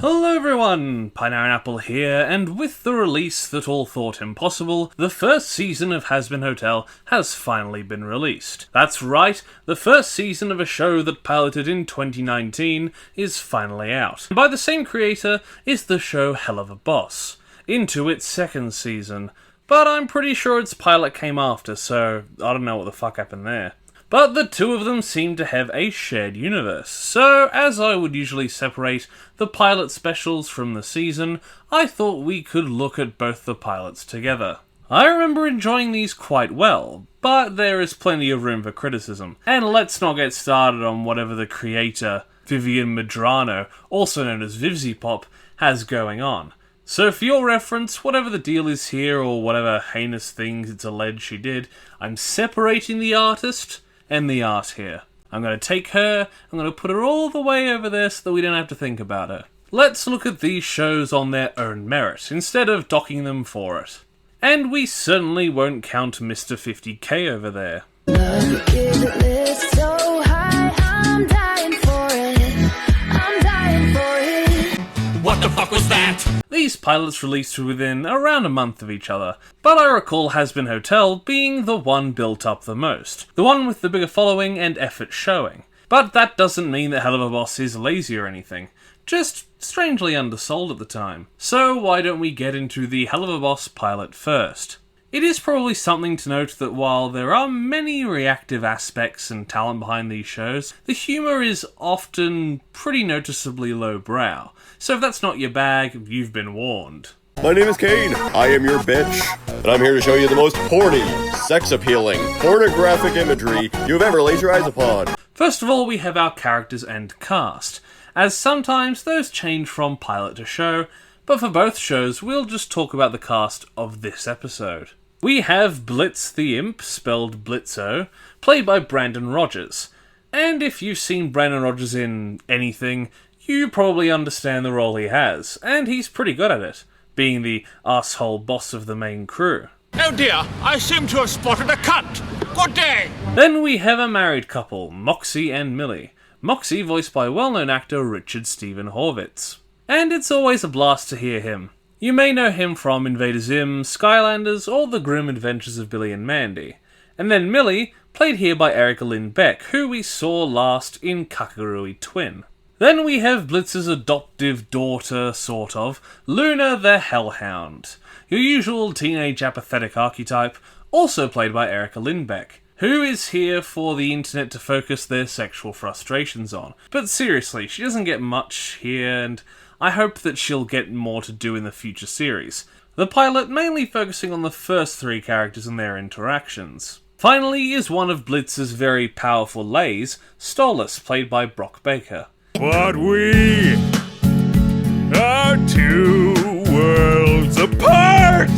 Hello everyone, Pineaaronapple here, and with the release that all thought impossible, the first season of Hazbin Hotel has finally been released. That's right, the first season of a show that piloted in 2019 is finally out. By the same creator is the show Helluva Boss, into its second season, but I'm pretty sure its pilot came after, so I don't know what the fuck happened there. But the two of them seem to have a shared universe, so as I would usually separate the pilot specials from the season, I thought we could look at both the pilots together. I remember enjoying these quite well, but there is plenty of room for criticism. And let's not get started on whatever the creator, Vivian Medrano, also known as Vivzipop, has going on. So for your reference, whatever the deal is here, or whatever heinous things it's alleged she did, I'm separating the artist and the art here. I'm going to take her, I'm going to put her all the way over there so that we don't have to think about her. Let's look at these shows on their own merit, instead of docking them for it. And we certainly won't count Mr. 50k over there. What the fuck was that? These pilots released within around a month of each other, but I recall Hazbin Hotel being the one built up the most, the one with the bigger following and effort showing. But that doesn't mean that Helluva Boss is lazy or anything, just strangely undersold at the time. So why don't we get into the Helluva Boss pilot first? It is probably something to note that while there are many reactive aspects and talent behind these shows, the humour is often pretty noticeably lowbrow. So if that's not your bag, you've been warned. My name is Kane, I am your bitch, and I'm here to show you the most porny, sex-appealing, pornographic imagery you've ever laid your eyes upon. First of all, we have our characters and cast, as sometimes those change from pilot to show, but for both shows we'll just talk about the cast of this episode. We have Blitz the Imp, spelled Blitzo, played by Brandon Rogers. And if you've seen Brandon Rogers in anything, you probably understand the role he has, and he's pretty good at it, being the arsehole boss of the main crew. Oh dear, I seem to have spotted a cunt. Good day! Then we have a married couple, Moxie and Millie. Moxie voiced by well-known actor Richard Stephen Horvitz. And it's always a blast to hear him. You may know him from Invader Zim, Skylanders, or The Grim Adventures of Billy and Mandy. And then Millie, played here by Erica Lynn Beck, who we saw last in Kakegurui Twin. Then we have Blitz's adoptive daughter, sort of, Luna the Hellhound, your usual teenage apathetic archetype, also played by Erica Lynn Beck, who is here for the internet to focus their sexual frustrations on. But seriously, she doesn't get much here, and I hope that she'll get more to do in the future series. The pilot mainly focusing on the first three characters and their interactions. Finally is one of Blitz's very powerful lays, Stolas, played by Brock Baker. But we are two worlds apart!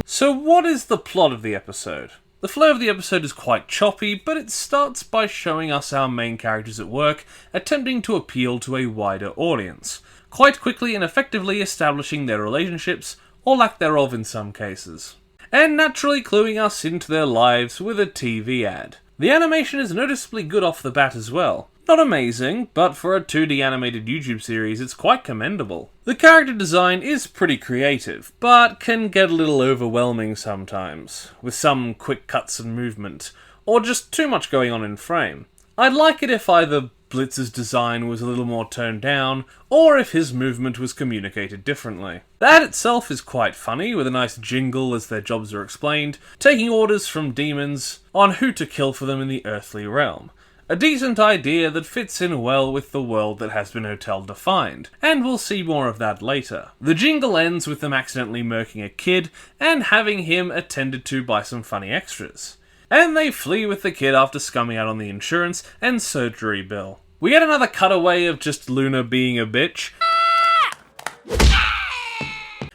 So what is the plot of the episode? The flow of the episode is quite choppy, but it starts by showing us our main characters at work, attempting to appeal to a wider audience, quite quickly and effectively establishing their relationships, or lack thereof in some cases, and naturally cluing us into their lives with a TV ad. The animation is noticeably good off the bat as well. Not amazing, but for a 2D animated YouTube series, it's quite commendable. The character design is pretty creative, but can get a little overwhelming sometimes, with some quick cuts and movement, or just too much going on in frame. I'd like it if either Blitz's design was a little more toned down, or if his movement was communicated differently. The ad itself is quite funny, with a nice jingle as their jobs are explained, taking orders from demons on who to kill for them in the earthly realm. A decent idea that fits in well with the world that Hazbin Hotel defined, and we'll see more of that later. The jingle ends with them accidentally murking a kid, and having him attended to by some funny extras. And they flee with the kid after scumming out on the insurance and surgery bill. We get another cutaway of just Luna being a bitch,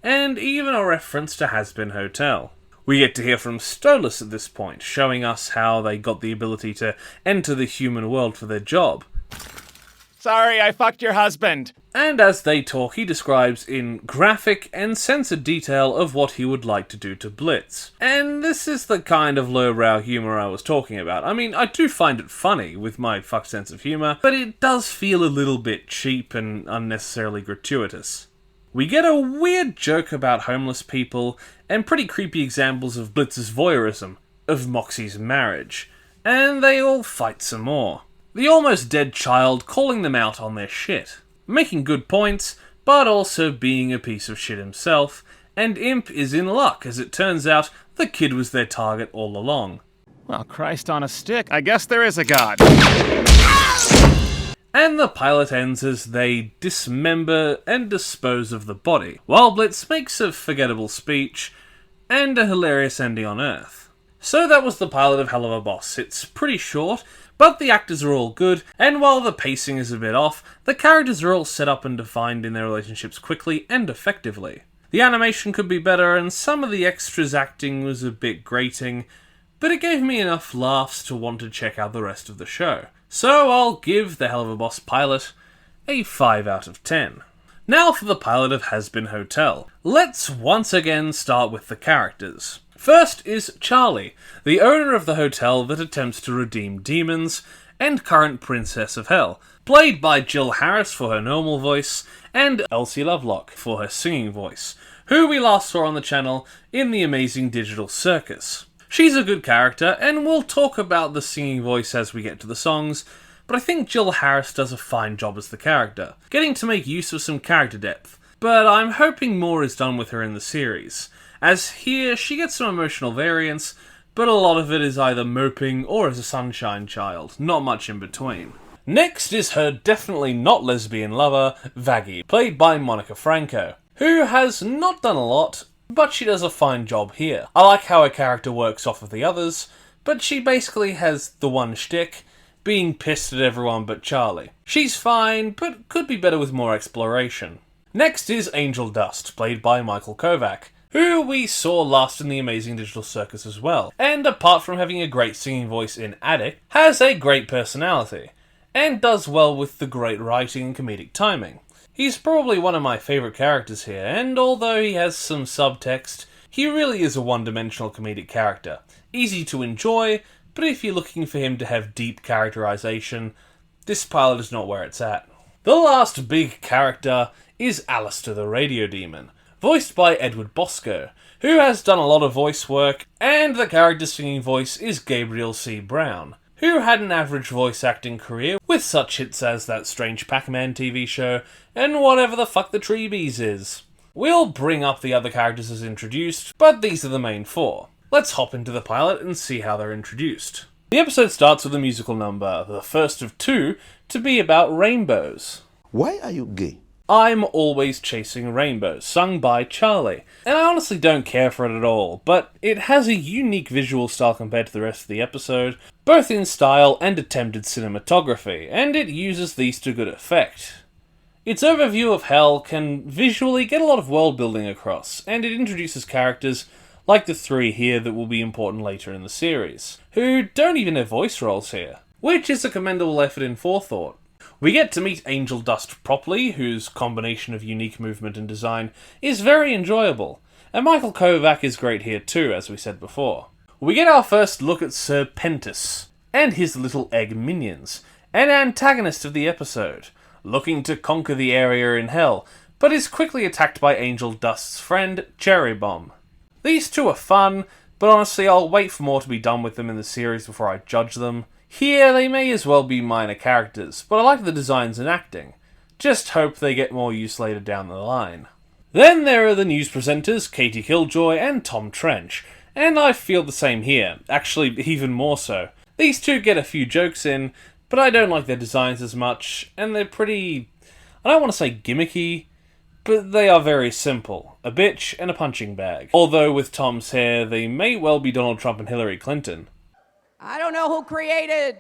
and even a reference to Hazbin Hotel. We get to hear from Stolas at this point, showing us how they got the ability to enter the human world for their job. Sorry, I fucked your husband. And as they talk, he describes in graphic and censored detail of what he would like to do to Blitz. And this is the kind of lowbrow humour I was talking about. I mean, I do find it funny with my fucked sense of humour, but it does feel a little bit cheap and unnecessarily gratuitous. We get a weird joke about homeless people, and pretty creepy examples of Blitz's voyeurism, of Moxie's marriage, and they all fight some more. The almost dead child calling them out on their shit, making good points, but also being a piece of shit himself, and Imp is in luck as it turns out the kid was their target all along. Well, Christ on a stick, I guess there is a god. And the pilot ends as they dismember and dispose of the body, while Blitz makes a forgettable speech and a hilarious ending on Earth. So that was the pilot of Helluva Boss. It's pretty short, but the actors are all good, and while the pacing is a bit off, the characters are all set up and defined in their relationships quickly and effectively. The animation could be better, and some of the extras acting was a bit grating, but it gave me enough laughs to want to check out the rest of the show. So I'll give the Helluva Boss pilot a 5 out of 10. Now for the pilot of Hazbin Hotel. Let's once again start with the characters. First is Charlie, the owner of the hotel that attempts to redeem demons, and current Princess of Hell, played by Jill Harris for her normal voice, and Elsie Lovelock for her singing voice, who we last saw on the channel in The Amazing Digital Circus. She's a good character, and we'll talk about the singing voice as we get to the songs, but I think Jill Harris does a fine job as the character, getting to make use of some character depth, but I'm hoping more is done with her in the series, as here she gets some emotional variance, but a lot of it is either moping or as a sunshine child, not much in between. Next is her definitely not lesbian lover, Vaggie, played by Monica Franco, who has not done a lot, but she does a fine job here. I like how her character works off of the others, but she basically has the one shtick, being pissed at everyone but Charlie. She's fine, but could be better with more exploration. Next is Angel Dust, played by Michael Kovac, who we saw last in The Amazing Digital Circus as well, and apart from having a great singing voice in Addict, has a great personality, and does well with the great writing and comedic timing. He's probably one of my favourite characters here, and although he has some subtext, he really is a one-dimensional comedic character. Easy to enjoy, but if you're looking for him to have deep characterization, this pilot is not where it's at. The last big character is Alistair the Radio Demon, voiced by Edward Bosco, who has done a lot of voice work, and the character's singing voice is Gabriel C. Brown, who had an average voice acting career with such hits as That Strange Pac-Man TV show and Whatever the Fuck the Treebees is. We'll bring up the other characters as introduced, but these are the main four. Let's hop into the pilot and see how they're introduced. The episode starts with a musical number, the first of two, to be about rainbows. Why are you gay? I'm Always Chasing Rainbows, sung by Charlie. And I honestly don't care for it at all, but it has a unique visual style compared to the rest of the episode, both in style and attempted cinematography, and it uses these to good effect. Its overview of Hell can visually get a lot of world building across, and it introduces characters like the three here that will be important later in the series, who don't even have voice roles here, which is a commendable effort in forethought. We get to meet Angel Dust properly, whose combination of unique movement and design is very enjoyable, and Michael Kovac is great here too, as we said before. We get our first look at Sir Pentus, and his little egg minions, an antagonist of the episode, looking to conquer the area in Hell, but is quickly attacked by Angel Dust's friend, Cherry Bomb. These two are fun, but honestly I'll wait for more to be done with them in the series before I judge them. Here, they may as well be minor characters, but I like the designs and acting. Just hope they get more use later down the line. Then there are the news presenters, Katie Killjoy and Tom Trench, and I feel the same here, actually even more so. These two get a few jokes in, but I don't like their designs as much, and they're pretty, I don't want to say gimmicky, but they are very simple. A bitch and a punching bag. Although with Tom's hair, they may well be Donald Trump and Hillary Clinton. I don't know who created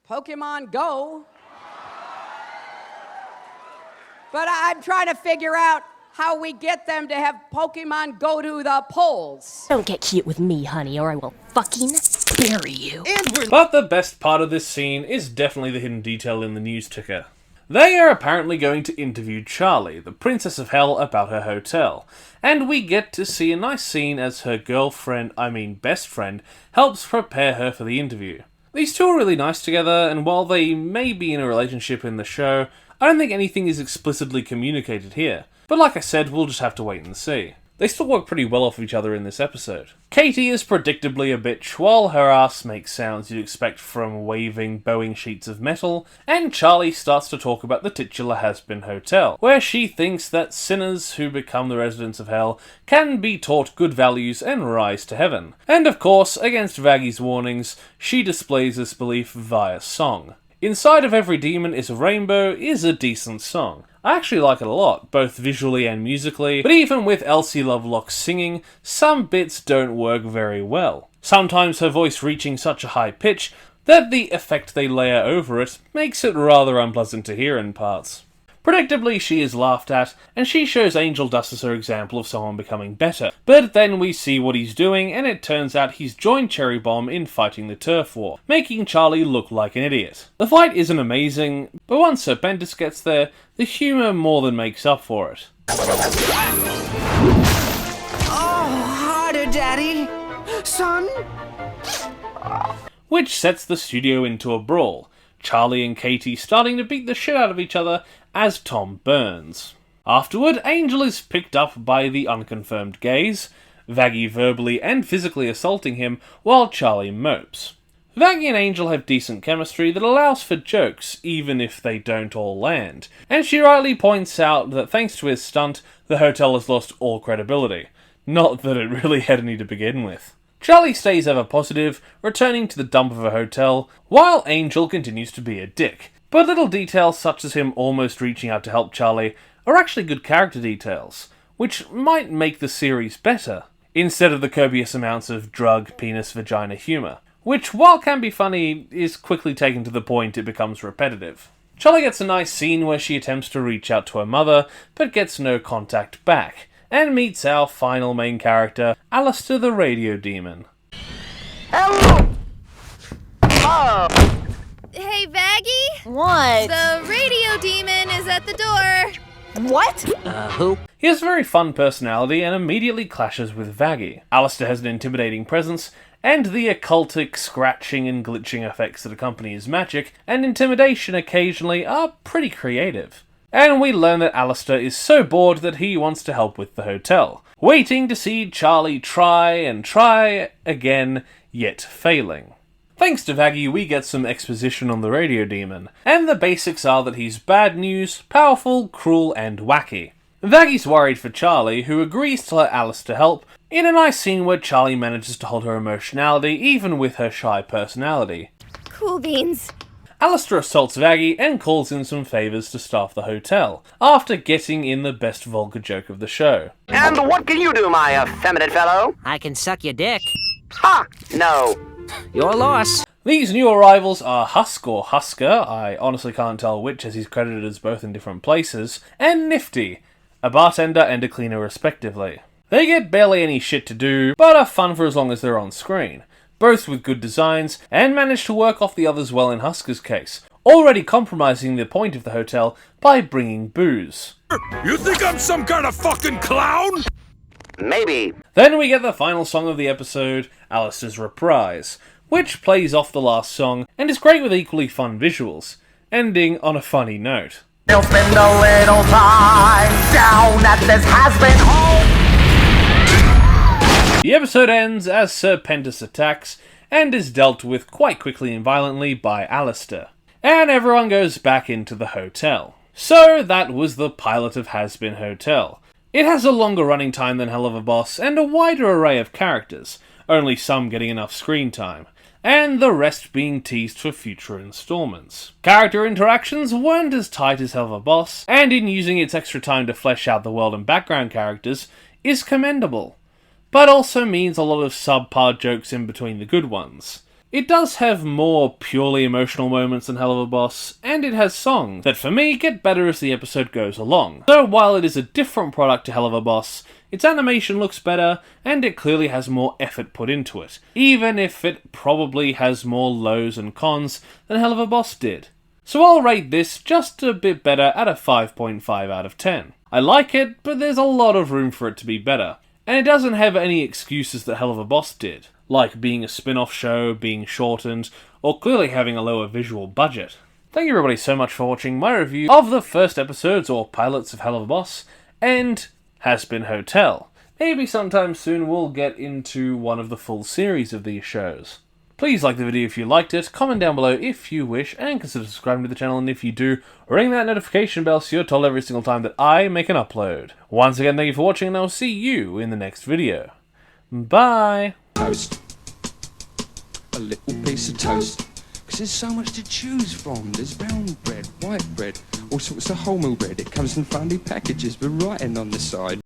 Pokemon Go, but I'm trying to figure out how we get them to have Pokemon go to the polls. Don't get cute with me, honey, or I will fucking bury you. But the best part of this scene is definitely the hidden detail in the news ticker. They are apparently going to interview Charlie, the Princess of Hell, about her hotel, and we get to see a nice scene as her best friend, helps prepare her for the interview. These two are really nice together, and while they may be in a relationship in the show, I don't think anything is explicitly communicated here. But like I said, we'll just have to wait and see. They still work pretty well off each other in this episode. Katie is predictably a bitch, while her ass makes sounds you'd expect from waving, bowing sheets of metal, and Charlie starts to talk about the titular Hazbin Hotel, where she thinks that sinners who become the residents of hell can be taught good values and rise to heaven. And of course, against Vaggy's warnings, she displays this belief via song. Inside of Every Demon is a Rainbow is a decent song. I actually like it a lot, both visually and musically, but even with Elsie Lovelock singing, some bits don't work very well. Sometimes her voice reaching such a high pitch that the effect they layer over it makes it rather unpleasant to hear in parts. Predictably, she is laughed at, and she shows Angel Dust as her example of someone becoming better. But then we see what he's doing, and it turns out he's joined Cherry Bomb in fighting the turf war, making Charlie look like an idiot. The fight isn't amazing, but once Serpentis gets there, the humour more than makes up for it. Oh, harder, Daddy! Son? Which sets the studio into a brawl, Charlie and Katie starting to beat the shit out of each other as Tom burns. Afterward, Angel is picked up by the unconfirmed gays, Vaggy verbally and physically assaulting him while Charlie mopes. Vaggy and Angel have decent chemistry that allows for jokes, even if they don't all land, and she rightly points out that thanks to his stunt, the hotel has lost all credibility. Not that it really had any to begin with. Charlie stays ever positive, returning to the dump of a hotel, while Angel continues to be a dick. But little details such as him almost reaching out to help Charlie are actually good character details, which might make the series better, instead of the copious amounts of drug, penis, vagina humour, which, while can be funny, is quickly taken to the point it becomes repetitive. Charlie gets a nice scene where she attempts to reach out to her mother, but gets no contact back, and meets our final main character, Alistair the Radio Demon. Hello! Oh! Hey, Vaggy? What? The radio demon is at the door. What? Who? He has a very fun personality and immediately clashes with Vaggy. Alistair has an intimidating presence, and the occultic scratching and glitching effects that accompany his magic and intimidation occasionally are pretty creative. And we learn that Alistair is so bored that he wants to help with the hotel, waiting to see Charlie try and try again, yet failing. Thanks to Vaggy, we get some exposition on the Radio Demon, and the basics are that he's bad news, powerful, cruel, and wacky. Vaggy's worried for Charlie, who agrees to let Alistair help, in a nice scene where Charlie manages to hold her emotionality even with her shy personality. Cool beans. Alistair assaults Vaggy and calls in some favours to staff the hotel, after getting in the best vulgar joke of the show. And what can you do, my effeminate fellow? I can suck your dick. Ha! No. Your loss. These new arrivals are Husk or Husker, I honestly can't tell which as he's credited as both in different places, and Nifty, a bartender and a cleaner respectively. They get barely any shit to do, but are fun for as long as they're on screen, both with good designs, and manage to work off the others well in Husker's case, already compromising the point of the hotel by bringing booze. You think I'm some kind of fucking clown? Maybe. Then we get the final song of the episode, Alistair's Reprise, which plays off the last song and is great with equally fun visuals, ending on a funny note. You'll spend a little time down at this Hazbin home. The episode ends as Serpentis attacks and is dealt with quite quickly and violently by Alistair, and everyone goes back into the hotel. So that was the pilot of Hazbin Hotel. It has a longer running time than Helluva Boss and a wider array of characters, only some getting enough screen time, and the rest being teased for future installments. Character interactions weren't as tight as Helluva Boss, and in using its extra time to flesh out the world and background characters is commendable, but also means a lot of subpar jokes in between the good ones. It does have more purely emotional moments than Helluva Boss, and it has songs that for me get better as the episode goes along. So while it is a different product to Helluva Boss, its animation looks better, and it clearly has more effort put into it, even if it probably has more lows and cons than Helluva Boss did. So I'll rate this just a bit better at a 5.5 out of 10. I like it, but there's a lot of room for it to be better. And it doesn't have any excuses that Helluva Boss did, like being a spin-off show, being shortened, or clearly having a lower visual budget. Thank you everybody so much for watching my review of the first episodes or pilots of Helluva Boss and Hazbin Hotel. Maybe sometime soon we'll get into one of the full series of these shows. Please like the video if you liked it, comment down below if you wish, and consider subscribing to the channel, and if you do, ring that notification bell so you're told every single time that I make an upload. Once again, thank you for watching, and I'll see you in the next video. Bye! Toast. A little piece of toast. Because there's so much to choose from. There's brown bread, white bread, all sorts of wholemeal bread. It comes in funny packages with writing on the side.